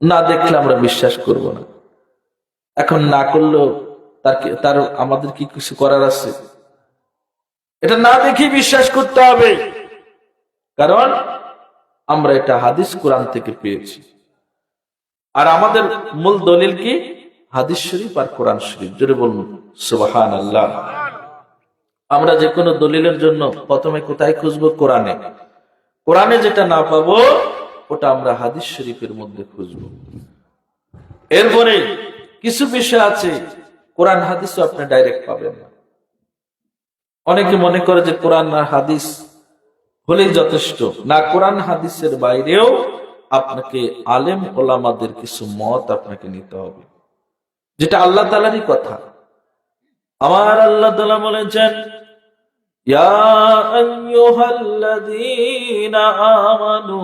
না দেখলে আমরা বিশ্বাস করব না। এখন না করলেও তার আমাদের কি কিছু করার আছে? এটা না দেখে বিশ্বাস করতে হবে, কারণ আমরা এটা হাদিস কোরআন থেকে পেয়েছি। আর আমাদের মূল দলিল কি? হাদিস শরীফ আর কোরআন শরীফ। জোরে বলুন সুবহানাল্লাহ। আমরা যে কোনো দলিলের জন্য প্রথমে কোথায় খুঁজবো? কোরআনে। কোরআনে যেটা না পাবো ওটা আমরা হাদিস শরীফের মধ্যে খুঁজবো। এরপরে কিছু বিষয় আছে কোরআন হাদিসও আপনি ডাইরেক্ট পাবেন না। অনেকে মনে করে যে কোরআন আর হাদিস হলেই যথেষ্ট না, কোরআন হাদিসের বাইরেও আপনাকে আলেম ওলামাদের কিছু মত আপনাকে নিতে হবে, যেটা আল্লাহ তাআলারই কথা। আমার আল্লাহ তাআলা বলেছেন, ইয়া আইয়ুহাল্লাযীনা আমানু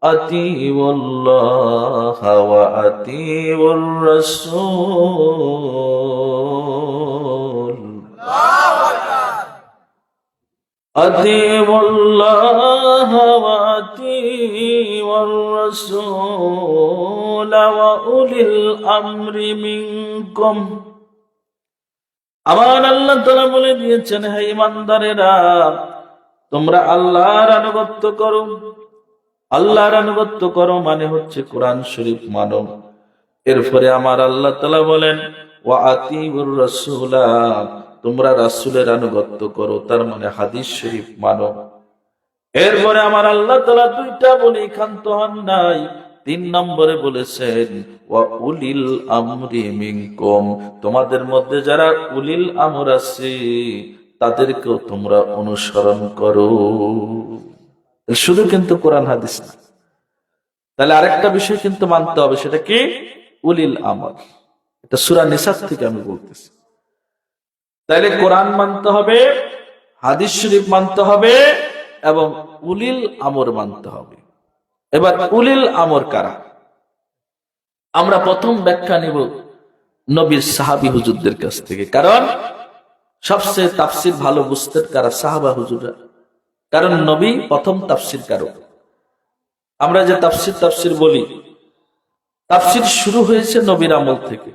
আতিউল্লাহা ওয়া আতিউর রাসূল, আতিউল্লাহা ওয়া আতিউর রাসূল ওয়া উলিল আমরি মিনকুম। আমার আল্লাহ তাআলা বলে দিয়েছেন, হে ঈমানদারেরা, তোমরা আল্লাহর আনুগত্য করো। আল্লাহর আনুগত্য করো মানে হচ্ছে কোরআন শরীফ মানো। এরপরে আমার আল্লাহ তাআলা বলেন, ওয়া আতিউর রাসূলা, তোমরা রাসূলের আনুগত্য করো, তার মানে হাদিস শরীফ মানো। এরপরে আমার আল্লাহ তাআলা দুইটা বলে ক্ষান্ত হন নাই, 3 নম্বরে বলেছেন, ওয়া উলিল আমরি মিনকুম, তোমাদের মধ্যে যারা উলিল আমর আছে তাদেরকেও তোমরা অনুসরণ করো। শুধু কিন্তু কোরআন হাদিস না, তাহলে আরেকটা বিষয় কিন্তু মানতে হবে, সেটা কি? উলিল আমর। এটা সূরা নিসা থেকে আমি বলতেছি। তাহলে কোরআন মানতে হবে, হাদিস শরীফ মানতে হবে এবং উলিল আমর মানতে হবে। এবার উলিল আমর কারা? আমরা প্রথম ব্যাখ্যা নিব নবীর সাহাবী হুজুরদের কাছ থেকে, কারণ সবচেয়ে তাফসীর ভালো বুঝতেন কারা? সাহাবা হুজুররা। কারণ নবী প্রথম তাফসীর কারক। আমরা যে তাফসীর বলি, তাফসীর শুরু হয়েছে নবীর আমল থেকে,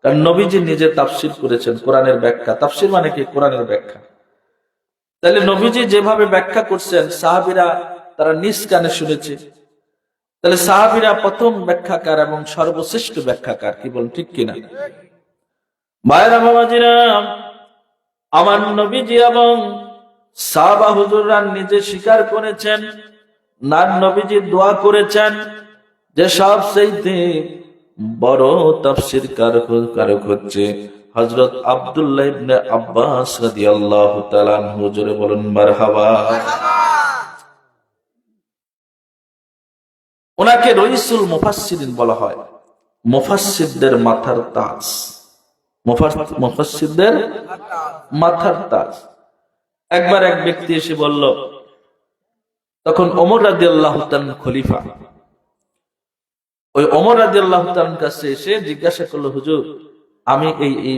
কারণ নবীজি নিজে তাফসীর করেছেন কোরআনের ব্যাখ্যা। তাফসীর মানে কি? কোরআনের ব্যাখ্যা। তাহলে নবীজি যেভাবে ব্যাখ্যা করছেন সাহাবীরা তারা নিজ কানে শুনেছে। তাহলে সাহাবীরা প্রথম ব্যাখ্যাকার এবং সর্বশ্রেষ্ঠ ব্যাখ্যাকার, কি বলেন ঠিক কিনা? ভাইরা বাবাজিরা, আমার নবীজি এবং সাহাবা হুজুররা নিজে স্বীকার করেছেন, না নবীজি দোয়া করেছেন যে সবচেয়ে বড় তাফসীর কারক হচ্ছে হযরত আব্দুল্লাহ ইবনে আব্বাস রাদিয়াল্লাহু তাআলা আনহু। জোরে বলুন মারহাবা। ওনাকে রইসুল মুফাসসিরিন বলা হয়, মুফাসসিরদের মাথার তাজ। মুফাসসিরদের মাথার তাজ। একবার এক ব্যক্তি এসে বলল, তখন ওমর রাদিয়াল্লাহু তাআলা খলিফা, ওই ওমর রাদিয়াল্লাহু তাআলার কাছে এসে জিজ্ঞাসা করলো, হুজুর আমি এই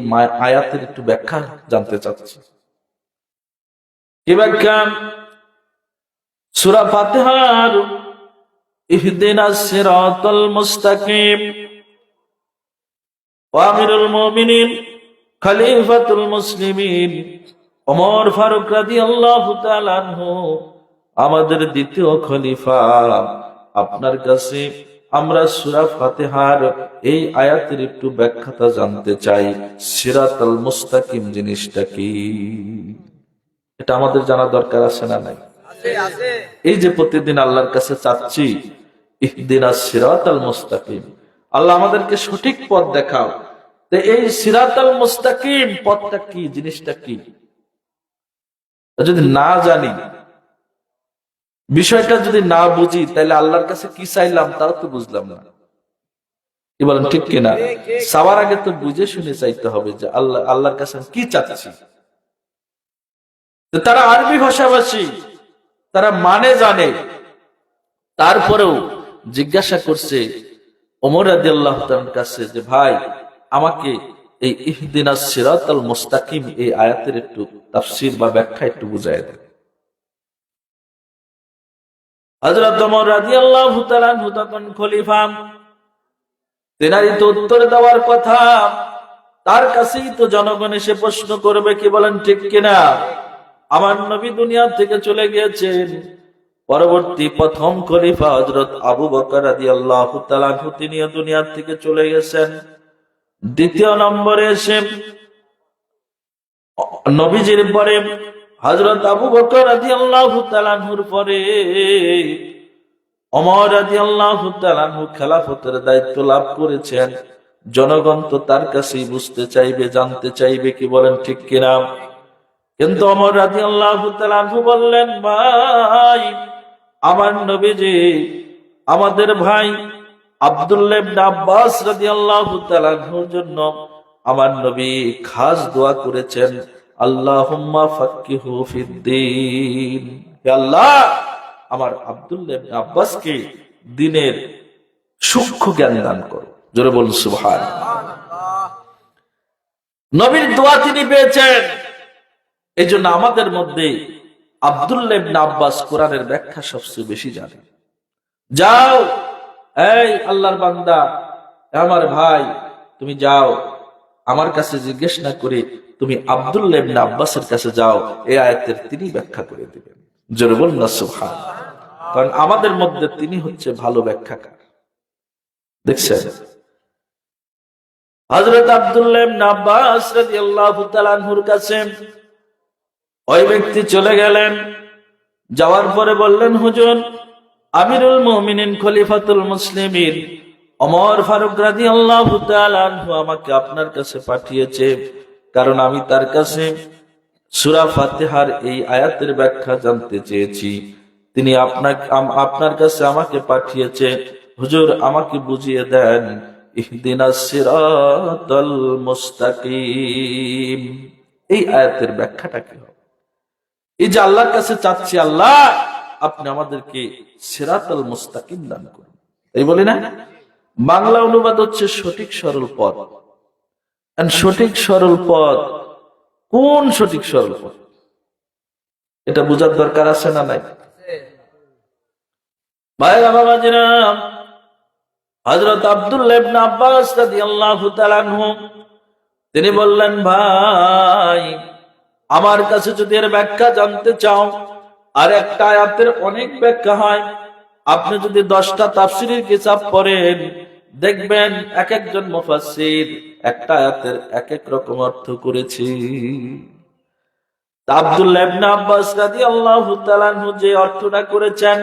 আয়াতের একটু ব্যাখ্যা জানতে চাচ্ছি। কি ব্যাখ্যা? সূরা ফাতিহার ইহদিনাস সিরাতাল মুস্তাকিম, আমিরুল মুমিনিন খলিফাতুল মুসলিমিন ওমর ফারুক রাদিয়াল্লাহু তাআলা আনহু, আমাদের দ্বিতীয় খলিফা, আপনার কাছে আমরা সূরা ফাতিহার এই আয়াতের একটু ব্যাখ্যাটা জানতে চাই। সিরাতাল মুস্তাকিম জিনিসটা কি? এটা আমাদের জানা দরকার আছে না নাই? এই যে প্রতিদিন আল্লাহর কাছে চাচ্ছি ইহদিনাস সিরাতাল মুস্তাকিম, আল্লাহ আমাদেরকে সঠিক পথ দেখাও। তো এই সিরাতাল মুস্তাকিম পথটা কি, জিনিসটা কি? যদি না জানি, বিষয়টা যদি না বুঝি, তাহলে আল্লাহর কাছে কি চাইলাম তাও তো বুঝলাম না। কি বলেন ঠিক কিনা? সবার আগে তো বুঝে শুনে চাইতে হবে যে আল্লাহর কাছে কি চাচ্ছি। তারা আরবি ভাষাভাষী, তারা মানে জানে, তারপরেও জিজ্ঞাসা করছে ওমর রাদিয়াল্লাহু তাআলার কাছে যে ভাই আমাকে এই ইহদিনাস সিরাতাল মুস্তাকিম এই আয়াতের একটু তাফসীর বা ব্যাখ্যা একটু বুঝায় দেন। হযরত ওমর রাদিয়াল্লাহু তাআলা তখন খলিফা, তেনারই তো উত্তর দেওয়ার কথা, তার কাছেই তো জনগণ এসে প্রশ্ন করবে, কি বলেন ঠিক কিনা? আমার নবী দুনিয়া থেকে চলে গিয়েছেন, পরবর্তী প্রথম খলিফা হযরত আবু বকর রাদিয়াল্লাহু তাআলা আনহু তিনিও দুনিয়া থেকে চলে গেছেন। দ্বিতীয় নম্বরে এসে নবীজির পরে হযরত আবু বকর রাদিয়াল্লাহু তাআলা আনহুর পরে ওমর রাদিয়াল্লাহু তাআলা আনহু খেলাফতের দায়িত্ব লাভ করেছেন। জনগণ তো তার কাছেই বুঝতে চাইবে, জানতে চাইবে, কি বলেন ঠিক কিনা? কিন্তু ওমর রাদিয়াল্লাহু তাআলা আনহু বললেন, ভাই, আমার নবীজি আমাদের ভাই আব্দুল্লাহ ইবনে আব্বাস রাদিয়াল্লাহু তাআলা আনহুর জন্য আমার নবী খাস দোয়া করেছেন, আল্লাহুম্মা ফাক্কিহু ফিদ্দীন, হে আল্লাহ, আমার আব্দুল্লাহ ইবনে আব্বাসকে দ্বীনের সূক্ষ্ম জ্ঞান দান করো। জোরে বলুন সুবহানাল্লাহ। নবীর দোয়া তিনি পেয়েছেন। এই জন্য আমাদের মধ্যে আব্দুল্লাহ ইবনে আব্বাস কোরআনের ব্যাখ্যা সবচেয়ে বেশি জানে। যাও, এই আল্লাহর বান্দা, আমার ভাই, তুমি যাও, আমার কাছে জিজ্ঞেস না করে তুমি আব্দুল্লাহ ইবনে আব্বাসের কাছে যাও, এই আয়াতের তিনি ব্যাখ্যা করে দিবেন। জোরে বলুন না সুবহানাল্লাহ। কারণ আমাদের মধ্যে তিনি হচ্ছে ভালো ব্যাখ্যাকার। দেখছেন, হযরত আব্দুল্লাহ ইবনে আব্বাস রাদিয়াল্লাহু তাআলা আনহুর কাছে ওই ব্যক্তি চলে গেলেন। যাওয়ার পরে বললেন, হুজুর, আমিরুল মুমিনিন খলিফাতুল মুসলিমিন ওমর ফারুক রাদিয়াল্লাহু তাআলা আনহু আমাকে আপনার কাছে পাঠিয়েছে, কারণ আমি তার কাছে সূরা ফাতিহার এই আয়াতের ব্যাখ্যা জানতে চেয়েছি। তিনি আপনার কাছে আমাকে পাঠিয়েছে। হুজুর, আমাকে বুঝিয়ে দেন, ইহদিনাস সিরাতাল মুস্তাকিম, এই আয়াতের ব্যাখ্যাটা কি হবে? এই যে আল্লাহর কাছে চাচ্ছি, আল্লাহ আপনি আমাদেরকে সিরাতাল মুস্তাকিম দান করুন, এই বলি না? বাংলা অনুবাদ হচ্ছে সঠিক সরল পথ। সঠিক সরল পথ কোন সঠিক সরল পথ? এটা বোঝার দরকার আছে না নাই? ভাইরা বাবাজিরা, হযরত আব্দুল্লাহ ইবনে আব্বাস রাদিয়াল্লাহু তাআলা আনহু তিনি বললেন, ভাই, আমার কাছে যদি এর ব্যাখ্যা জানতে চাও, আর একটা আয়াতের অনেক ব্যাখ্যা হয়। আপনি যদি 10টা তাফসীরের কিতাব পড়েন, দেখবেন এক একজন মুফাসসির একটা আয়াতের এক এক রকম অর্থ করেছে। আব্দুল্লাহ ইবনে আব্বাস রাদিয়াল্লাহু তাআলা আনহু যে অর্থটা করেছেন,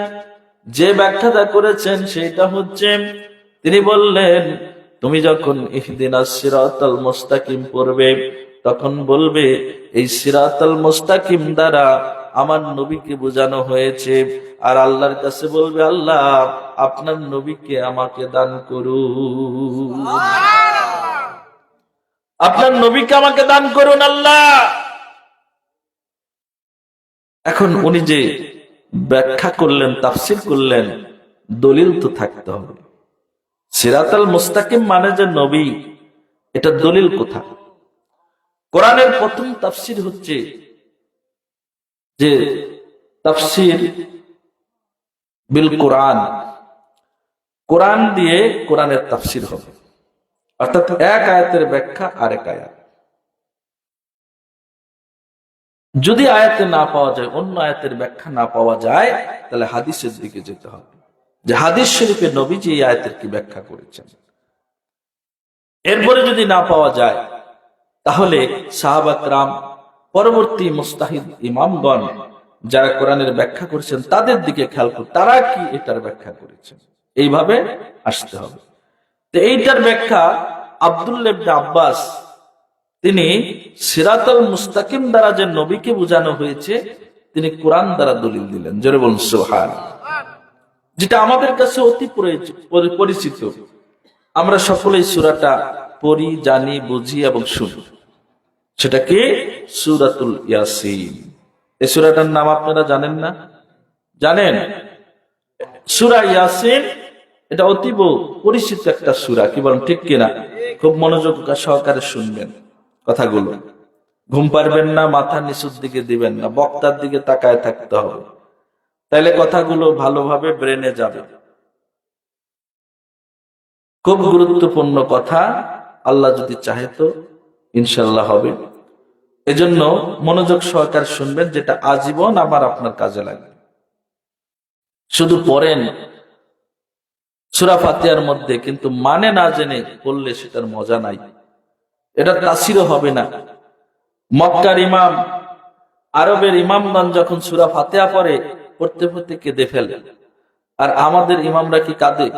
যে ব্যাখ্যাটা করেছেন, সেটা হচ্ছে, তিনি বললেন, তুমি যখন ইহদিনাস সিরাতাল মুস্তাকিম পড়বে, তখন বলবে, এই সিরাতাল মুস্তাকিম দ্বারা আমার নবীকে বোঝানো হয়েছে। আর আল্লাহর কাছে বলবে, আল্লাহ আপনার নবীকে আমাকে দান করুন, আপনার নবীকে আমাকে দান করুন আল্লাহ। এখন উনি যে ব্যাখ্যা করলেন, তাফসীর করলেন, দলিল তো থাকতে হবে। সিরাতাল মুস্তাকিম মানে যে নবী, এটা দলিল কোথায়? কোরআনের প্রথম তাফসীর হচ্ছে যে তাফসীর বিল কোরআন, কোরআন দিয়ে কোরআনের তাফসীর হবে। অর্থাৎ এক আয়াতের ব্যাখ্যা আরেক আয়াত। যদি আয়াতে না পাওয়া যায়, অন্য আয়াতের ব্যাখ্যা না পাওয়া যায়, তাহলে হাদিসের দিকে যেতে হবে, যে হাদিস শরীফে নবীজি এই আয়াতের কি ব্যাখ্যা করেছেন। এরপরে যদি না পাওয়া যায়, তাহলে সাহাবা কেরাম, পরবর্তী মুস্তাহিদ ইমামগণ যারা কোরআনের ব্যাখ্যা করেছেন, তাদের দিকে খেয়াল করে তারা কি এটার ব্যাখ্যা করেছেন, এইভাবে আসতে হবে। তো এইটার ব্যাখ্যা আব্দুল্লাহ ইবনে আব্বাস তিনি সিরাতাল মুস্তাকিম দ্বারা যে নবীকে বোঝানো হয়েছে, তিনি কোরআন দ্বারা দলিল দিলেন। জোরে বলুন সুবহানাল্লাহ। যেটা আমাদের কাছে অতি পরিচিত, আমরা সকলেই সূরাটা পড়ি, জানি, বুঝি এবং শুনি। সেটা কি? সূরাতুল ইয়াসিন। এই সূরাটার নাম আপনারা জানেন না? জানেন? সূরা ইয়াসিন এটা অতীব পরিচিত একটা সূরা, কি বলেন ঠিক কিনা? খুব মনোযোগ সহকারে শুনবেন কথাগুলো। ঘুম পারবেন না, মাথা নিচুর দিকে দিবেন না, বক্তার দিকে তাকায় থাকতে হবে, তাইলে কথাগুলো ভালোভাবে ব্রেনে যাবে। খুব গুরুত্বপূর্ণ কথা, আল্লাহ যদি চাহে তো ইনশাল্লাহ হবে। এজন্য মনোযোগ সহকারে শুনবেন, যেটা আজীবন আবার আপনার কাজে লাগবে। শুধু পড়েন সূরা ফাতিহার মধ্যে, কিন্তু মানে না জেনে পড়লে সেটার মজা নাই, এটা তাসিরও হবে না। মক্কার ইমাম, আরবের ইমামগণ যখন সূরা ফাতিহা পড়ে, পড়তে পড়তে কেঁদে ফেলে, আর আমাদের ইমামরা কি কাঁদে?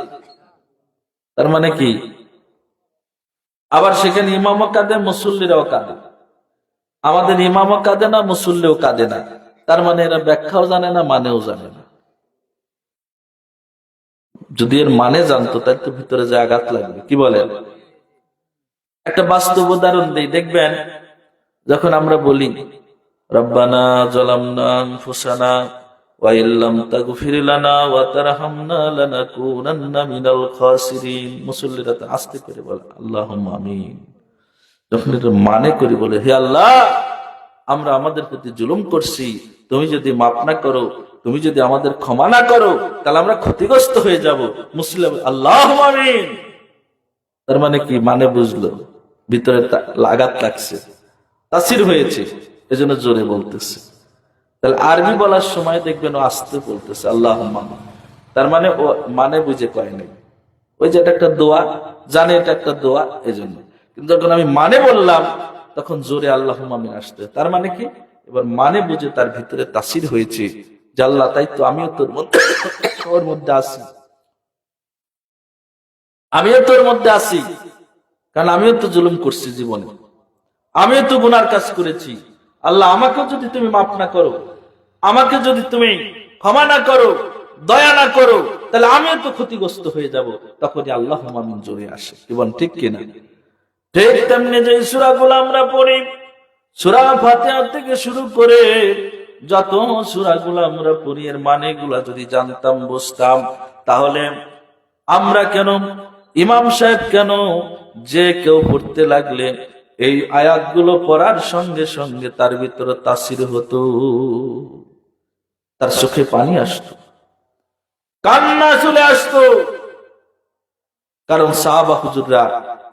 তার মানে কি? আবার সেখানে ইমামও কাঁদে, মুসল্লিরাও কাঁদে। আমাদের ইমামও কাঁদে না, মুসল্লিও কাঁদে না। তার মানে এরা ব্যাখ্যাও জানে না, মানেও জানে না। যদি এর মানে জানতো তাহলে তো ভিতরে যে আঘাত লাগবে। কি বলেন? একটা বাস্তব উদাহরণ দেই, দেখবেন যখন আমরা বলি রব্বানা যালামনা আনফুসানা ওয়া ইল্লাম তাগফির লানা ওয়া তারহামনা লানাকুনান্না মিনাল খাসিরিন, মুসল্লিরা তো আস্তে করে বলে আল্লাহুম্মা আমিন। যখন এটা মানে করে বলে, হে আল্লাহ, আমরা আমাদের প্রতি জুলুম করছি, তুমি যদি মাফ না করো, তুমি যদি আমাদের ক্ষমা না করো, তাহলে আমরা ক্ষতিগ্রস্ত হয়ে যাব। মুসলিম আল্লাহুম্মা আমিন। তার মানে কি? মানে বুঝলো, ভিতরে আঘাত লাগছে, তাসির হয়েছে, এজন্য জোরে বলতেছে। তাহলে আরবি বলার সময় দেখবেন ও আস্তে বলতেছে আল্লাহুম্মা। তার মানে ও মানে বুঝে কয় নাই, ওই যে এটা একটা দোয়া, জানে এটা একটা দোয়া, এজন্য। কিন্তু যখন আমি মানে বললাম, তখন জোরে আল্লাহুম্মা আমিন আসতে। তার মানে কি? এবার মানে বুঝে তার ভিতরে তাসির হয়েছে যে আল্লাহ, তাই তো আমিও তোর মধ্যে ওর মধ্যে আছি, আমিও তোর মধ্যে আছি, কারণ আমিও তো জুলুম করছি জীবনে, আমিও তো গুনার কাজ করেছি। আল্লাহ, আমাকেও যদি তুমি মাফ না করো, আমাকে যদি তুমি ক্ষমা না করো, দয়া না করো, তাহলে আমিও তো ক্ষতিগ্রস্ত হয়ে যাব। তখনই আল্লাহুম্মা আমিন জোরে আসে। কি বলেন, ঠিক কিনা? ঠিক তেমনি যে সূরাগুলো আমরা পড়ি, সূরা ফাতিহা থেকে শুরু করে যত সূরাগুলো আমরা পড়ি, এর মানেগুলা যদি জানতাম, বুঝতাম, তাহলে আমরা কেন, ইমাম সাহেব কেন, যে কেউ পড়তে লাগলে এই আয়াতগুলো পড়ার সঙ্গে সঙ্গে তার ভিতরে তাসির হতো, তার চোখে পানি আসতো, কান্না চলে আসতো। কারণ সাহাবা হুজুররা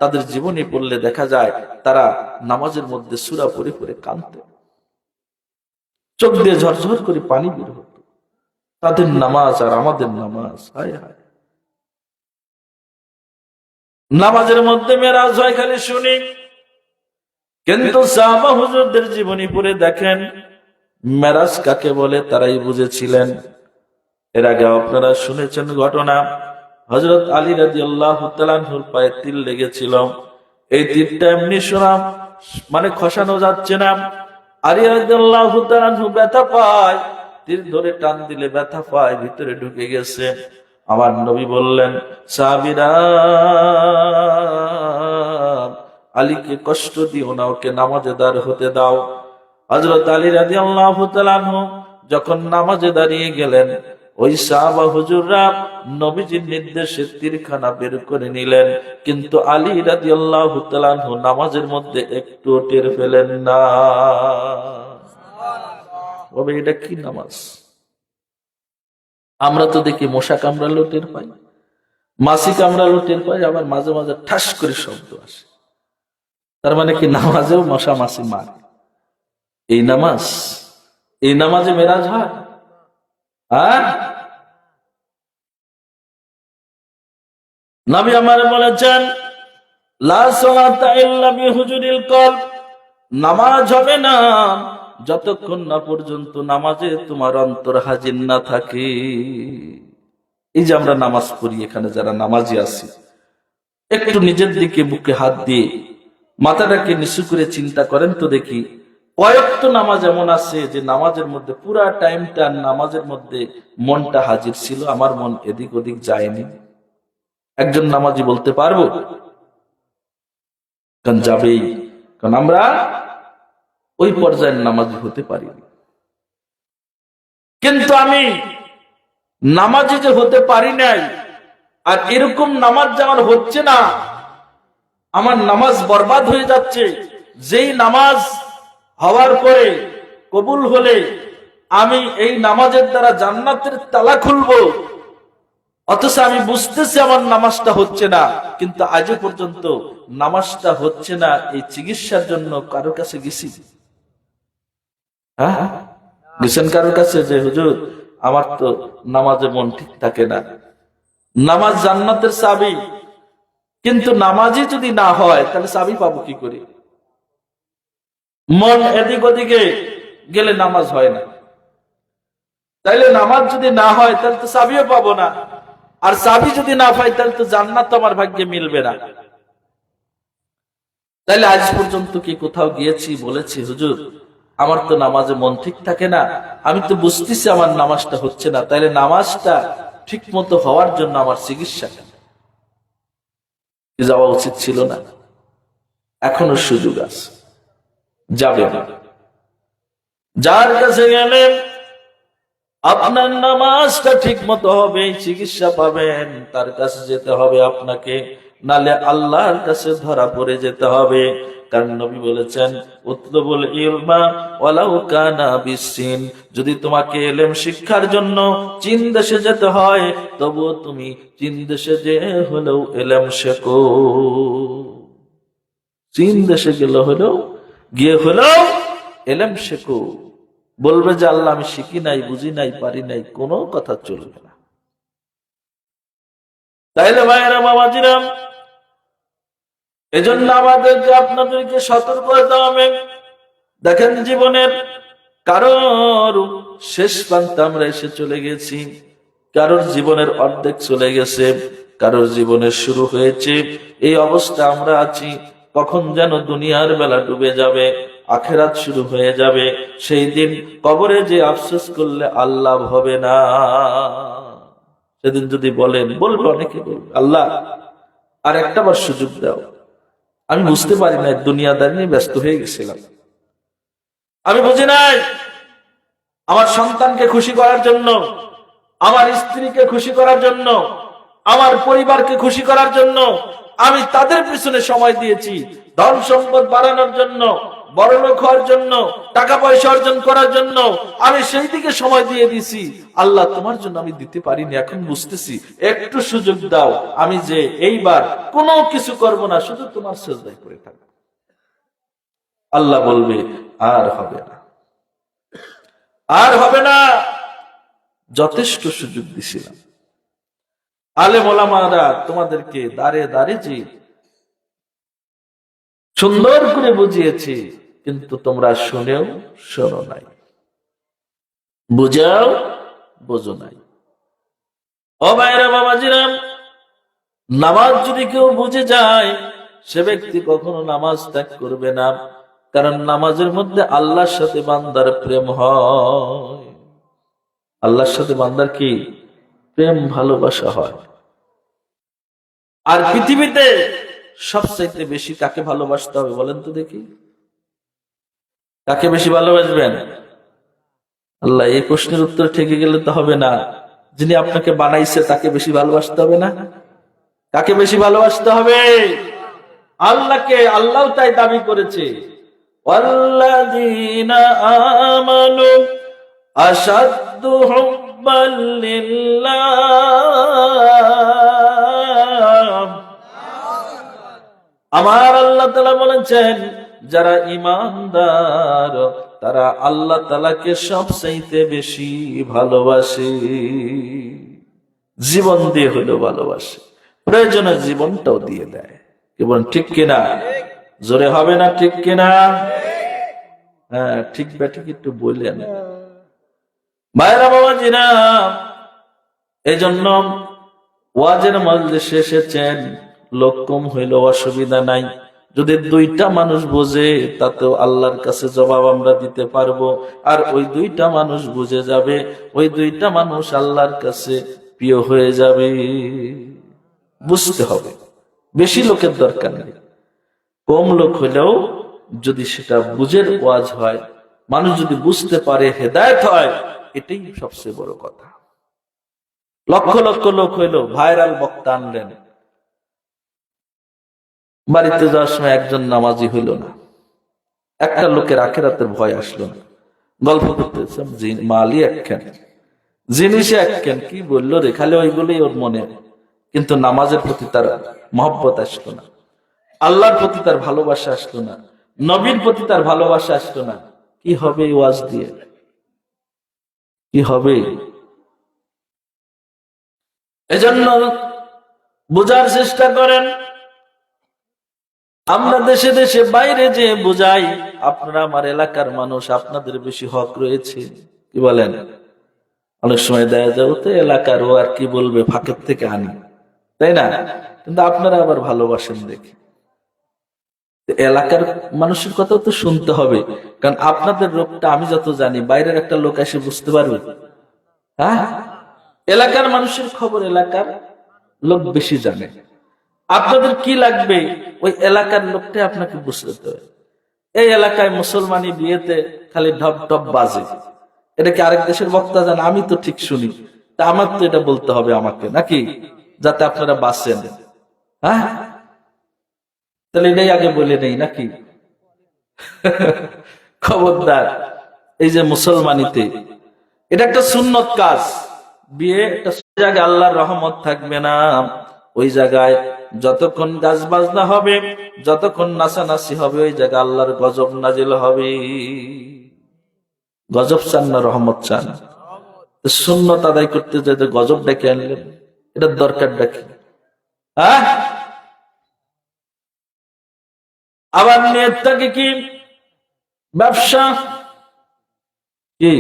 তাদের জীবনী পড়লে দেখা যায় তারা নামাজের মধ্যে সূরা পড়ে পড়ে কাঁদতেন, চোখ দিয়ে ঝরঝর করে পানি বের হতো। তাদের নামাজ আর আমাদের নামাজ, হায় হায়। নামাজের মধ্যে মেরাজ হয় খালি শুনি, কিন্তু সাহাবা হুজুরদের জীবনী পড়ে দেখেন মেরাজ কাকে বলে তারাই বুঝেছিলেন। এর আগে আপনারা শুনেছেন ঘটনা, হযরত আলী রাদিয়াল্লাহু তাআলা আনহুর পায়ে তীর লেগেছিল। এই তীরটা এমনি শোনাম মানে খসানো যাচ্ছে না, আলী রাদিয়াল্লাহু তাআলা আনহু ব্যথা পায়, তীর ধরে টান দিলে ব্যথা পায়, ভিতরে ঢুকে গেছে। আমার নবী বললেন, সাহাবীরা, আলীকে কষ্ট দিও না, ওকে নামাজে দাঁড় হতে দাও। হযরত আলী রাদিয়াল্লাহু তাআলা আনহু যখন নামাজে দাঁড়িয়ে গেলেন, ওই সাহাবা হুজুররা নবীজির নির্দেশে তীরখানা বের করে নিলেন, কিন্তু আলী রাদিয়াল্লাহু তাআলা আনহু নামাজের মধ্যে একটু টের পেলেন না। তবে এটা কি নামাজ? আমরা তো দেখি মশা কামড়ালেও টের পাই, মাছি কামড়ালেও টের পাই, আবার মাঝে মাঝে ঠাস করে শব্দ আসে। তার মানে কি নামাজেও মশা মাছি মারে? এই নামাজ, এই নামাজে মেরাজ হয়? নবী আমার বলেছেন, লা সালাতা ইল্লা বিহুজুরিল কলব, নামাজ হবে না যতক্ষণ না পর্যন্ত নামাজে তোমার অন্তর হাজির না থাকে। এই যে আমরা নামাজ পড়ি, এখানে যারা নামাজি আছি, একটু নিজের দিকে বুকে হাত দিয়ে মাথাটাকে নিচু করে চিন্তা করেন তো দেখি, কয়েকটা নামাজ এমন আছে যে নামাজের মধ্যে পুরা টাইমটা নামাজের মধ্যে মনটা হাজির ছিল, আমার মন এদিক ওদিক যায়নি। একজন নামাজি বলতে পারবো? কারণ যাবেই, কারণ আমরা ওই পর্যায়ের নামাজি হতে পারি। কিন্তু আমি নামাজি যে হতে পারি নাই, আর এরকম নামাজ যে আমার হচ্ছে না, আমার নামাজ বরবাদ হয়ে যাচ্ছে, যেই নামাজ হওয়ার পরে কবুল হলে আমি এই নামাজের দ্বারা জান্নাতের তালা খুলবো, অথচ আমি বুঝতেছি আমার নামাজটা হচ্ছে না, কিন্তু আজও পর্যন্ত নামাজটা হচ্ছে না এই চিকিৎসার জন্য কারোর কাছে গেছি? হ্যাঁ, গেছেন কারোর কাছে যে হুজুর আমার তো নামাজে মন ঠিক থাকে না? নামাজ জান্নাতের চাবি, কিন্তু নামাজই যদি না হয় তাহলে চাবি পাবো কি করে? মন এদিক ওদিকে গেলে নামাজ হয় না। তাইলে নামাজ যদি না হয় তাহলে তো চাবিও পাবো না, আর চাবি যদি না পাই তাহলে তো জান্নাত আমার ভাগ্যে মিলবে না। তাইলে আজ পর্যন্ত কি কোথাও গিয়েছি বলেছি হুজুর আমার তো নামাজে মন ঠিক থাকে না, আমি তো বুঝতেছি আমার নামাজটা হচ্ছে না, তাইলে নামাজটা ঠিক মতো হওয়ার জন্য আমার চিকিৎসা যাওয়া উচিত ছিল না? এখনো সুযোগ আছে, যাবে না। যার কাছে গেলে আপনার নামাজটা ঠিক মতো হবে, চিকিৎসা পাবেন, তার কাছে যেতে হবে আপনাকে, নালে আল্লাহর কাছে ধরা পড়ে যেতে হবে। কারণ নবী বলেছেন উতলুবুল ইলমা ওয়ালাউ কানা বিসিন, যদি তোমাকে ইলম শিক্ষার জন্য চীন দেশে যেতে হয় তবুও তুমি চীন দেশে যে হলেও ইলম শেখো। চীন দেশে গেলে হলেও গিয়ে হলেও ইলম শেখো। বলবে যে আল্লাহ আমি শিখি নাই, বুঝি নাই, পারি নাই, কোনো কথা চলবে না। তাইলে ভাইয়েরা বাবাজিরাম, এজন্য আমাদেরকে আপনাদেরকে সতর্ক হতে হবে। দেখেন জীবনের কারোর শেষ প্রান্তে আমরা এসে চলে গেছি, কারোর জীবনের অর্ধেক চলে গেছে, কারোর জীবনের শুরু হয়েছে। এই অবস্থা আমরা আছি, কখন যেন দুনিয়ার বেলা ডুবে যাবে, আখেরাত শুরু হয়ে যাবে। সেই দিন কবরে যে আফসোস করলে আল্লাহ হবে না। সেদিন যদি বলেন, বলবে অনেকে, বলবে আল্লাহ আর একটা বার সুযোগ দাও, আমি বুঝতে পারি না, দুনিয়াদারি নিয়ে ব্যস্ত হয়ে গেছিলাম, আমি বুঝি নাই আমার সন্তানকে খুশি করার জন্য, আমার স্ত্রীকে খুশি করার জন্য, আমার পরিবারকে খুশি করার জন্য আমি তাদের পিছনে সময় দিয়েছি, ধন সম্পদ বাড়ানোর জন্য, বড়লোক হওয়ার জন্য, টাকা পয়সা অর্জন করার জন্য আমি সেই দিকে সময় দিয়ে দিছি। আল্লাহ তোমার জন্য আমি দিতে পারিনি, এখন বুঝতেছি, একটু সুযোগ দাও, আমি যে এইবার কোনো কিছু করব না, শুধু তোমার সেজদায় করে থাকবো। আল্লাহ বলবে আর হবে না, আর হবে না, যথেষ্ট সুযোগ দিছিলাম। আলেম ওলামারা তোমাদেরকে দাঁড়ে দাঁড়ে যে সুন্দর করে বুঝিয়েছে, কিন্তু তোমরা শুনেও শোনো নাই, বুঝাও বোঝো নাই। ও ভাইরা বাবাজিরাম, নামাজ যদি কেউ বুঝে যায় সে ব্যক্তি কখনো নামাজ ত্যাগ করবে না, কারণ নামাজের মধ্যে আল্লাহর সাথে বান্দার প্রেম হয়। আল্লাহর সাথে বান্দার কি প্রেম ভালোবাসা হয়। আর পৃথিবীতে সবচাইতে বেশি কাকে ভালোবাসতে হবে বলেন তো দেখি? কাকে বেশি ভালোবাসবেন? আল্লাহ, এই প্রশ্নের উত্তর ঠেকে গেলে তো হবে না। যিনি আপনাকে বানাইছে তাকে বেশি ভালোবাসতে হবে না? কাকে বেশি ভালোবাসতে হবে? আল্লাহকে। আল্লাহ তাই দাবি করেছে, ওয়াল্লাযীনা আমানু আশাদ্দু হুব্বাল লিল্লাহ। আমার আল্লাহ তাআলা বলেছেন যারা ঈমানদার তারা আল্লাহ তাআলাকে সবচাইতে বেশি ভালোবাসে, জীবন দিয়ে হলেও ভালোবাসে, প্রয়োজনে জীবনটাও দিয়ে দেয়। কেবল ঠিক কিনা? জোরে হবে না ঠিক কিনা? হ্যাঁ, ঠিক ব্যাঠিক একটু বললেন ভাইরা বাবাজিরা। এই জন্য ওয়াজের মজলিসে এসেছেন, লোক কম হইলেও অসুবিধা নাই, যদি দুইটা মানুষ বোঝে তাতেও আল্লাহর কাছে জবাব আমরা দিতে পারবো। আর ওই দুইটা মানুষ বুঝে যাবে, ওই দুইটা মানুষ আল্লাহর কাছে প্রিয় হয়ে যাবে। বুঝতে হবে, বেশি লোকের দরকার নেই, কম লোক হইলেও যদি সেটা বুঝের ওয়াজ হয়, মানুষ যদি বুঝতে পারে, হেদায়েত হয়, এটাই সবচেয়ে বড় কথা। লক্ষ লক্ষ লোক হইলো, ভাইরাল বক্তা আনলেন, বাড়িতে যাওয়ার সময় একজন নামাজি হইল না, একটা লোকের আখিরাতের ভয় আসলো না, গল্প করতেছে মালি একখান জিনিস এক কেন, কি বললো রে, খালি ওইগুলোই ওর মনে, কিন্তু নামাজের প্রতি তার মহব্বত আসলো না, আল্লাহর প্রতি তার ভালোবাসা আসলো না, নবীর প্রতি তার ভালোবাসা আসলো না। কি হবে এই ওয়াজ দিয়ে, কি হবে? এজন্য বোঝার চেষ্টা করেন। আমরা দেশে দেশে বাইরে যে বুঝাই, আপনারা আমার এলাকার মানুষ, আপনাদের বেশি হক রয়েছে, কি বলেন? অনেক সময় দেয়া যাবো তো এলাকার, ও আর কি বলবে, ফাঁকের থেকে আনি, তাই না? কিন্তু আপনারা আবার ভালোবাসেন দেখে। এলাকার মানুষের কথাও তো শুনতে হবে, কারণ আপনাদের রোগটা আমি যত জানি, বাইরের একটা লোক এসে বুঝতে পারবে? হ্যাঁ, এলাকার মানুষের খবর এলাকার লোক বেশি জানে। আপনাদের কি লাগবে ওই এলাকার লোকটা আপনাকে বুঝতে হবে। এই এলাকায় মুসলমানি বিয়েতে খালি ঢপ ঢপ বাজে, এটা কি আরেক দেশের বক্তা জানে? আমি তো ঠিক শুনি, তা আমার তো এটা বলতে হবে আমাকে, নাকি? যাতে আপনারা বাঁচেন। হ্যাঁ, তাহলে এটাই আগে বলে নেই নাকি? খবরদার, এই যে মুসলমানিতে এটা একটা সুন্নত কাজ, বিয়ে একটা জায়গায় আল্লাহর রহমত থাকবে না, ওই জায়গায় যতক্ষণ গাছ বাজনা হবে, যতক্ষণ নাচানাচি হবে, ওই জায়গায় আল্লাহর গজব নাজিল হবে। গজব চান না রহমত চান? সুন্নত আদায় করতে যেতে গজব ডেকে আনলেন, এটার দরকার ডাকি? হ্যাঁ, আবার নিয়ত থাকে কি? ব্যবসা। কি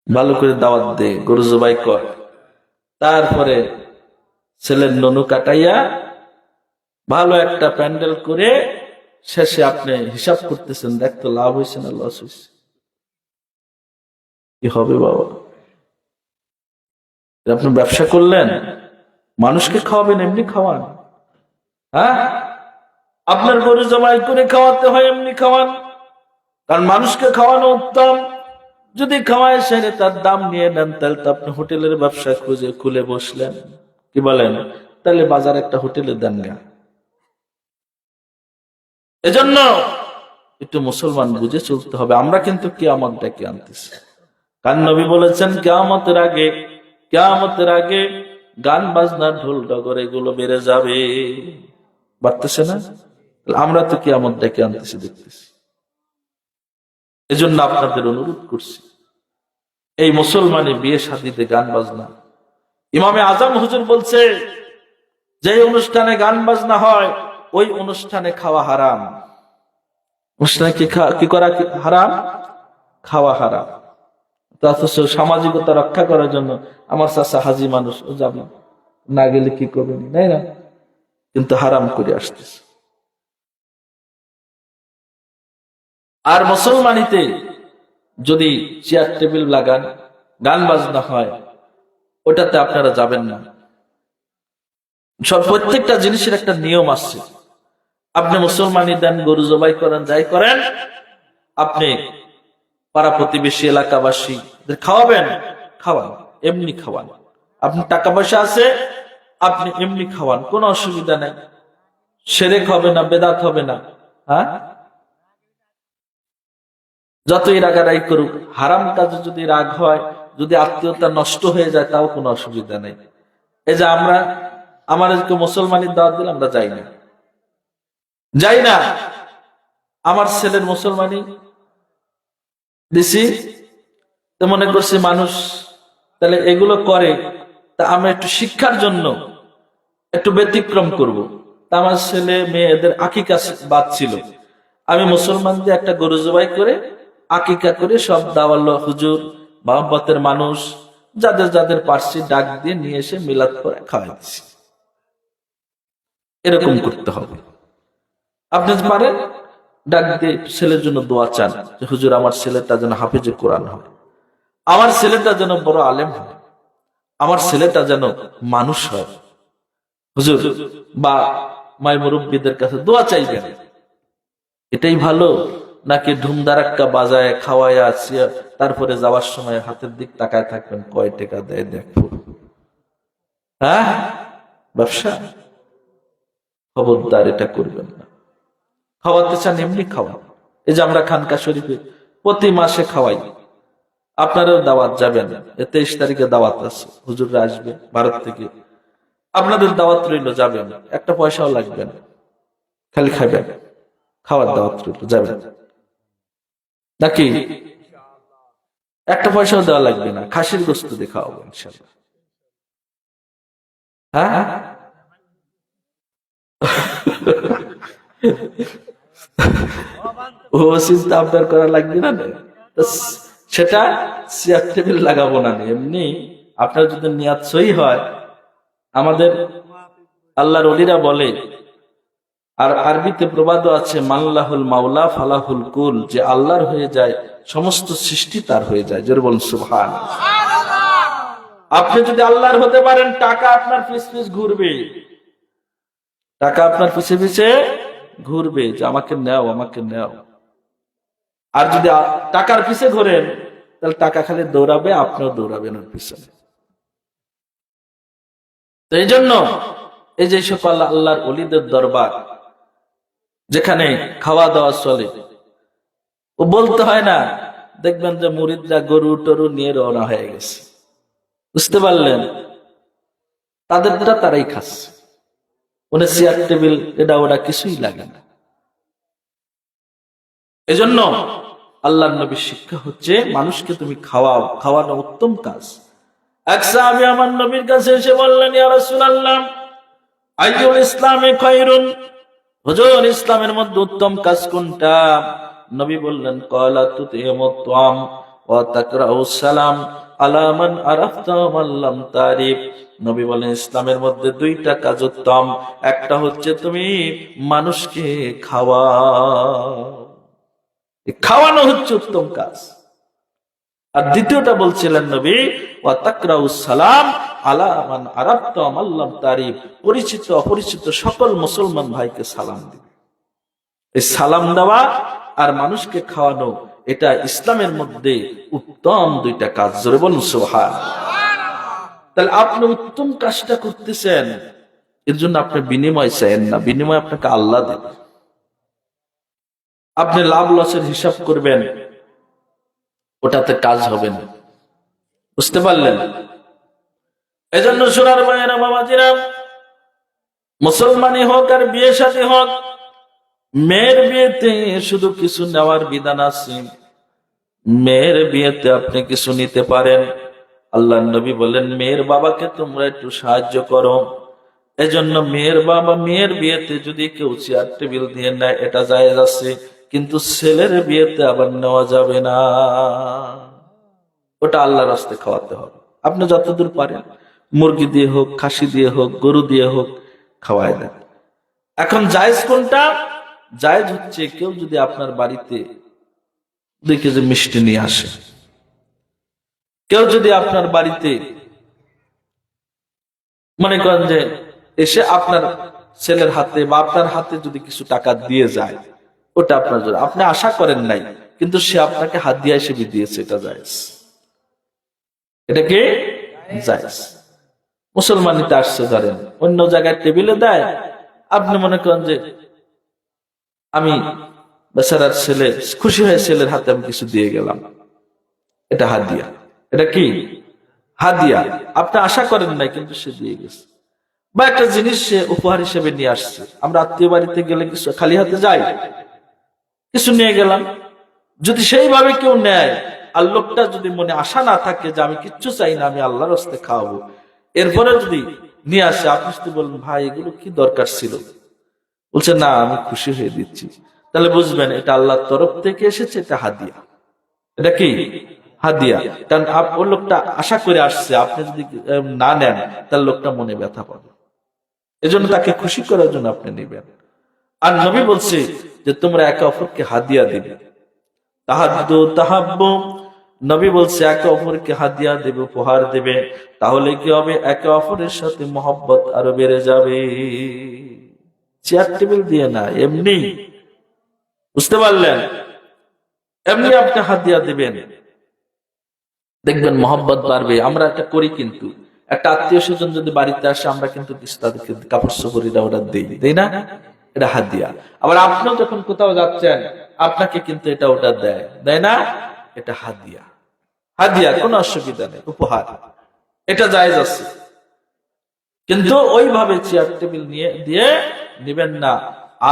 ভালো করে দাওয়াত দে, গরু জবাই কর, তারপরে ছেলের ননু কাটাইয়া ভালো একটা প্যান্ডেল করে শেষে আপনি হিসাব করতেছেন, দেখতো লাভ হয়েছে না লস হয়েছে। কি হবে বাবা? আপনি ব্যবসা করলেন, মানুষকে খাওয়াবেন, এমনি খাওয়ান। হ্যাঁ, আপনার গরু জবাই করে খাওয়াতে হয়, এমনি খাওয়ান, কারণ মানুষকে খাওয়ানো উত্তম। যদি খাওয়ায় সেরে তার দাম নিয়ে নেন, তাহলে তো আপনি হোটেলের ব্যবসা খুঁজে খুলে বসলেন, কি বলেন? তাহলে বাজার একটা হোটেলে দেন না। এজন্য একটু মুসলমান বুঝে চলতে হবে। আমরা কিন্তু কিয়ামত ডেকে আনতেছি, কারণ নবী বলেছেন কিয়ামতের আগে গান বাজনা ঢোল ডগর এগুলো বেড়ে যাবে, বাড়তেছে না? আমরা তো কিয়ামত ডেকে আনতেছি, দেখতেছি। এজন্য আপনাদের অনুরোধ করছি, এই মুসলমানি বিয়ে শাদীতে গান বাজনা, ইমামে আজম হুজুর বলছে, যে অনুষ্ঠানে গান বাজনা হয় ওই অনুষ্ঠানে খাওয়া হারাম। অনুষ্ঠানে কি করা হারাম? খাওয়া হারাম। অথচ সামাজিকতা রক্ষা করার জন্য আমার চাচা হাজি মানুষ, ও যাবে না, গেলে কি করবেন, তাই না? কিন্তু হারাম করে আসতেছে। আর মুসলমানিতে যদি চেয়ার টেবিল লাগান, গান বাজনা হয়, ওটাতে আপনারা যাবেন না। সব প্রত্যেকটা জিনিসের একটা নিয়ম আছে। আপনি মুসলমানি দেন, গরু জবাই করেন, যাই করেন, আপনি পাড়া প্রতিবেশী এলাকাবাসী খাওয়াবেন, খাওয়ান, এমনি খাওয়ান। আপনি টাকা পয়সা আছে, আপনি এমনি খাওয়ান, কোনো অসুবিধা নেই, শিরক হবে না, বেদাত হবে না। হ্যাঁ, যতই রাগারাগি করুক, হারাম কাজে যদি রাগ হয়, যদি আত্মীয়তা নষ্ট হয়ে যায়, তাও কোনো অসুবিধা নেই। এই যে আমরা আমাদেরকে মুসলমানের দাওয়াত দিলে আমরা যাই না। আমার ছেলের মুসলমানি দিছি, তো মনে করছি মানুষ তাহলে এগুলো করে, তা আমরা একটু শিক্ষার জন্য একটু ব্যতিক্রম করব। তা আমার ছেলে মেয়ে এদের আকিকা বাদ ছিল, আমি মুসলমানদের একটা গরু জবাই করে আকিকা করে সব দাওয়াল্লা হুজুর মহব্বতের মানুষ যাদের যাদের পার্সি ডাক দিয়ে নিয়ে এসে মিলাদ করে খাওয়াই দিচ্ছি। এরকম করতে হবে। আপনি পারেন ডাক দিয়ে ছেলের জন্য দোয়া চান, যে হুজুর আমার ছেলেটা যেন হাফেজে কোরআন হয়, আমার ছেলেটা যেন বড় আলেম হয়, আমার ছেলেটা যেন মানুষ হয়, হুজুর বা মাই মুরব্বীদের কাছে দোয়া চাইবেন। এটাই ভালো, নাকি ধুমধারাক্কা বাজায় খাওয়ায় আসিয়া তারপরে যাওয়ার সময় হাতের দিক তাকায় থাকবেন, কয় টাকা দেয় দেখো? হ্যাঁ, ব্যবসা। খবরদার, এটা করবেন না। খাওয়াতে চান এমনি খাওয়া। এই যে আমরা খানকা শরীফে প্রতি মাসে খাওয়াই, আপনারাও দাওয়াত যাবেন, 23 তারিখে দাওয়াত আছে, হুজুররা আসবে ভারত থেকে, আপনাদের দাওয়াত রইল, যাবেন, একটা পয়সাও লাগবে না, খালি খাবেন, খাওয়ার দাওয়াত রইল, যাবেন নাকি? একটা পয়সাও দেওয়া লাগবে না, খাসির গোস্ত দিয়ে খাওয়াবো ইনশাল্লাহ। হ্যাঁ ও চিন্তা আপনার করা লাগবে না, সেটা চেয়ার টেবিল লাগাবো না, এমনি আপনার যদি নিয়াত সহি হয়। আমাদের আল্লাহর ওলিরা বলে, আর আরবিতে প্রবাদ আছে, মাল্লাহুল মাওলা ফালাহুল কুল, যে আল্লাহর হয়ে যায় সমস্ত সৃষ্টি তার হয়ে যায়। জোরে বলুন সুবহান। আপনি যদি আল্লাহর হতে পারেন, টাকা আপনার পিছ পিছ ঘুরবে, টাকা আপনার পিছে পিছে ঘুরবে, যে আমাকে নেও, আমাকে নেও। আর যদি টাকার পিছে ঘোরেন, তাহলে টাকা খালি দৌড়াবে, আপনিও দৌড়াবেন ওর পিছনে। তো এই জন্য এই যে সকল আল্লাহর ওলিদের দরবার, যেখানে খাওয়া দাওয়া চলে, ও বলতে হয় না, দেখবেন যে মুরিদরা গরু টরু নিয়ে রওনা হয়ে গেছে, বুঝতে পারলেন? তাদের দ্বারা তারাই খাচ্ছে, ওনে চেয়ার টেবিল এটা ওটা কিছুই লাগে না। এজন্য আল্লাহর নবীর শিক্ষা হচ্ছে, মানুষকে তুমি খাওয়াও, খাওয়ানো উত্তম কাজ। এক সাহাবী আমার নবীর কাছে এসে বললেন, ইয়া রাসূলুল্লাহ, আইয়ুল ইসলামে খায়রুন, হুজুর ইসলামের মধ্যে উত্তম কাজ কোনটা? নবী বললেন, ক্বালা তুতিমুত তাম ওয়া তাকরাউস সালাম আলা মান আরাফতা ওয়া মান লাম তারিফ। নবী বলেন, ইসলামের মধ্যে দুইটা কাজ উত্তম, একটা হচ্ছে তুমি মানুষকে খাওয়াও, খাওয়ানো হচ্ছে উত্তম কাজ। আর দ্বিতীয়টা বলছিলেন নবী, ওয়া তাকরাউস সালাম আলা মান আরাফতা ওয়া মান লাম তারিফ, পরিচিত অপরিচিত সকল মুসলমান ভাইকে সালাম দিবে। এই সালাম দেওয়া আর মানুষকে খাওয়ানো, এটা ইসলামের মধ্যে উত্তম দুইটা কাজ। জোরে বলুন সুবহানাল্লাহ। তাহলে আপনি উত্তম কাজটা করতেছেন, এর জন্য আপনি বিনিময় চাইেন না, বিনিময় আপনাকে আল্লাহ দেবে। আপনি লাভ লসের হিসাব করবেন, ওটাতে কাজ হবে না, বুঝতে পারলেন? এজন্য সোনার মায়েরা, বাবাজিরা, মুসলমানই হোক আর বিয়ে শাদী হোক, মেয়ের বিয়েতে শুধু কিছু নেওয়ার বিধান আছে। মেয়ের বিয়েতে আপনি কিছু নিতে পারেন। আল্লাহ নবী বলেন, মেয়ের বাবাকে তোমরা একটু সাহায্য করো। এজন্য মেয়ের বাবা মেয়ের বিয়েতে যদি কেউ চেয়ার টেবিল দিয়ে নেয়, এটা জায়েজ আছে, কিন্তু ছেলের বিয়েতে আবার নেওয়া যাবে না, ওটা আল্লাহর রাস্তায় খাওয়াতে হবে। আপনি যতদূর পারেন, মুরগি দিয়ে হোক, খাসি দিয়ে হোক, গরু দিয়ে হোক, খাওয়াই দেন। এখন জায়েজ কোনটা? জায়েজ হচ্ছে, কেউ যদি আপনার বাড়িতে 2 কেজি মিষ্টি নিয়ে আসে, কেউ যদি আপনার বাড়িতে মনে করেন যে এসে আপনার ছেলের হাতে বা আপনার হাতে যদি কিছু টাকা দিয়ে যায়, ওটা আপনার জন্য, আপনি আশা করেন নাই, কিন্তু সে আপনাকে হাদিয়া হিসেবে দিয়েছে, এটা জায়েজ। এটা কি জায়েজ? মুসলমানিতে আসছে, ধরেন অন্য জায়গায় টেবিলে দেয়, আপনি মনে করেন যে আমি বেচারার ছেলে খুশি হয়ে ছেলের হাতে আমি কিছু দিয়ে গেলাম, এটা হাদিয়া। এটা কি হাদিয়া? আপনি আশা করেন নাই, কিন্তু সে দিয়ে গেছে। বা একটা জিনিস সে উপহার হিসেবে নিয়ে আসছে। আমরা আত্মীয় বাড়িতে গেলে কিছু খালি হাতে যাই, কিছু নিয়ে গেলাম, যদি সেইভাবে কেউ নেয়, আর লোকটা যদি মনে আশা না থাকে যে আমি কিচ্ছু চাই না, আমি আল্লাহর রাস্তায় খাওয়াবো, এরপরে যদি নিয়ে আসে, আপনি যদি বলেন, ভাই এগুলো কি দরকার ছিল, বলছে না আমি খুশি হয়ে দিচ্ছি, তাহলে বুঝবেন এটা আল্লাহর তরফ থেকে এসেছে, এটা হাদিয়া। এটা কি হাদিয়া? কারণ ওই লোকটা আশা করে আসছে, আপনি যদি না নেন, তাহলে লোকটা মনে ব্যথা পাবে। এজন্য তাকে খুশি করার জন্য আপনি নেবেন। আর নবী বলছে যে তোমরা একে অপরকে হাদিয়া দিবে, তাহাদ্দু তাহাব্বু। নবী বলছে একে অপরকে হাদিয়া দেবে, উপহার দেবে, তাহলে কি হবে? একে অপরের সাথে মহব্বত আরো বেড়ে যাবে। চেয়ার টেবিল দিয়ে না, এমনি, বুঝতে পারলেন? এমনি আপনি হাদিয়া দিবেন, দেখবেন মহব্বত বাড়বে। আমরা এটা করি, কিন্তু একটা আত্মীয় স্বজন যদি বাড়িতে আসে, আমরা কিন্তু তাদেরকে কাপড় চোপড়িটা ওরা দেই না, এটা হাদিয়া। আবার আপনিও যখন কোথাও যাচ্ছেন, আপনাকে কিন্তু এটা ওটা দেয় না, এটা হাদিয়া। হাদিয়া, কোনো অসুবিধা নেই, উপহার, এটা জায়েজ আছে। কিন্তু ওইভাবে চেয়ার টেবিল নিয়ে দিয়ে নিবেন না।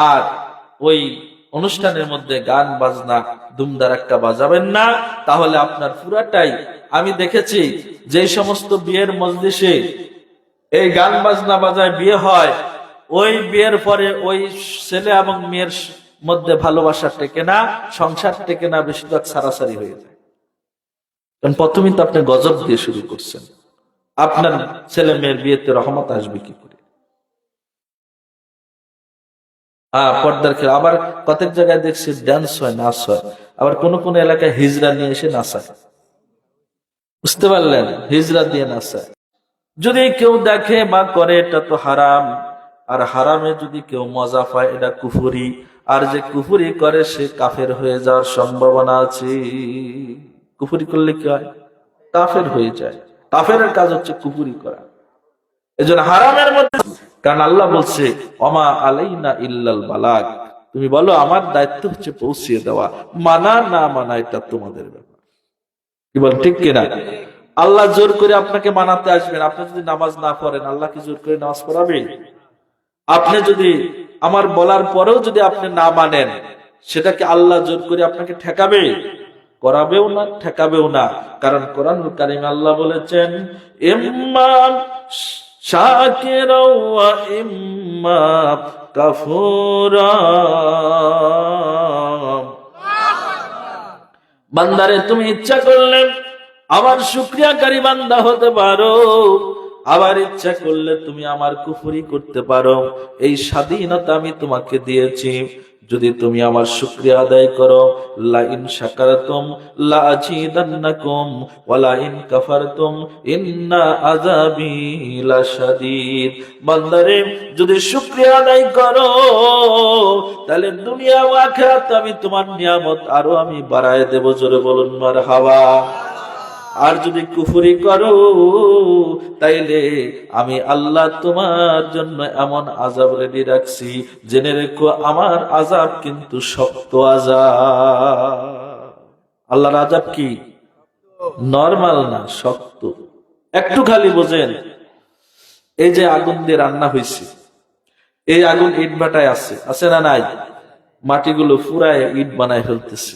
আর ওই অনুষ্ঠানের মধ্যে গান বাজনা দুমদারাক্কা বাজাবেন না, তাহলে আপনার পুরাটাই, আমি দেখেছি যে সমস্ত বিয়ের মজলিসে এই গান বাজনা বাজায় বিয়ে হয়, ওই বিয়ের পরে ওই ছেলে এবং মেয়ের মধ্যে ভালোবাসা টেকে না, সংসার টেকে না, বেশিরভাগ সারাসারি হয়ে যায়। কারণ প্রথমেই তো আপনি গজব দিয়ে শুরু করছেন, আপনার ছেলে মেয়ের বিয়েতে রহমত আসবে কি করে? পর্দার খেলা। আবার কতক জায়গায় দেখছি ডান্স হয়, নাচ হয়, আবার কোন কোন এলাকায় হিজড়া নিয়ে এসে নাচায়, বুঝতে পারলেন? হিজড়া দিয়ে নাচায়। যদি কেউ দেখে বা করে এটা তো হারাম, আর হারামে যদি কেউ মজা পায় এটা কুফুরি, আর যে কুফুরি করে সে কাফের হয়ে যাওয়ার সম্ভাবনা আছে। কুফুরি করলে কি হয়? কাফের হয়ে যায়। কাফেরের কাজ হচ্ছে কুফুরি করা। এজন্য হারামের মধ্যে, কারণ আল্লাহ বলছে ওমা আলাইনা ইল্লাল বালাগ, তুমি বলো আমার দায়িত্ব হচ্ছে পৌঁছিয়ে দেওয়া, মানা না মানা এটা তোমাদের ব্যাপার। কি বল, ঠিক কিনা? আল্লাহ জোর করে আপনাকে মানাতে আসবেন। আপনি যদি নামাজ না পড়েন, আল্লাহ কি জোর করে নামাজ পড়াবে? আপনি যদি আমার বলার পরেও যদি আপনি না মানেন, সেটাকে আল্লাহ জোর করে আপনাকে ঠেকাবে? করাবেও না, ঠেকাবেও না। কারণ কোরআনুল কারীমে আল্লাহ বলেছেন ইম্মা শাকিরা ওয়া ইম্মা কাফুরা। বান্দারে তুমি ইচ্ছা করলে আমার শুকরিয়াকারী বান্দা হতে পারো, আবার ইচ্ছা করলে তুমি আমার কুফরি করতে পারো। এই স্বাধীনতা আমি তোমাকে দিয়েছি। যদি তুমি আমার শুকরিয়া আদায় করো, লা ইন শাকারতুম লা আযীদান্নাকুম ওয়া লা ইন কাফারতুম ইন্না আযাবি লাশাদীদ। বান্দারে যদি শুকরিয়া আদায় করো, তাহলে দুনিয়া ও আখিরাত আমি তোমার নিয়ামত আরো আমি বাড়ায় দেব। জোরে বলুন মারহাবা। আর যদি কুফরি করো, তাইলে আমি আল্লাহ তোমার জন্য এমন আযাব রেডি রাখছি, জেনে রেখো আমার আযাব কিন্তু শক্ত আযাব। আল্লাহর আযাব কি নরমাল না, শক্ত। একটু খালি বোঝেন, এই যে আগুন দিয়ে রান্না হয়েছে, এই আগুন ইট ভাটায় আছে, আছে না নাই? মাটিগুলো ফুরায় ইট বানায় ফেলতেছে,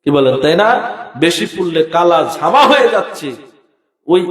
কি বলেন, তাই না? বেশি পুড়লে কালা ঝামা হয়ে যাচ্ছে। ওই